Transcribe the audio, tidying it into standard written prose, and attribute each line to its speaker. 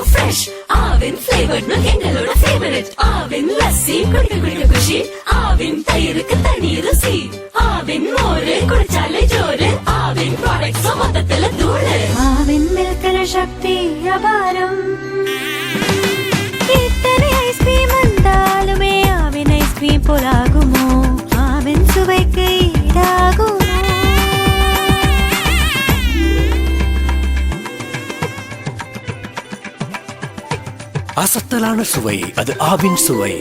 Speaker 1: இன்னும் ஃப்ரெஷ் ஆவின் ஃபிளேவர்னு எங்களோட ஃபேவரட் ஆவின் லஸ்ஸி குடிக்க குடிக்க குஷி ஆவின் தயிருக்கு தனி ருசி ஆவின் மோரு குடிச்சாலே ஜோரு ஆவின் ப்ராடக்ட்ஸ் மொத்தத்துல தூளு
Speaker 2: ஆவின் மில்கர சக்தி அபாரம் இத்தனை ஐஸ்கிரீம் வந்தாலுமே ஆவின் ஐஸ்கிரீம் போலாகுமோ ஆவின் சுவைக்கு ஈடாகுமோ
Speaker 3: அசத்தலான சுவை அது ஆவின் சுவை.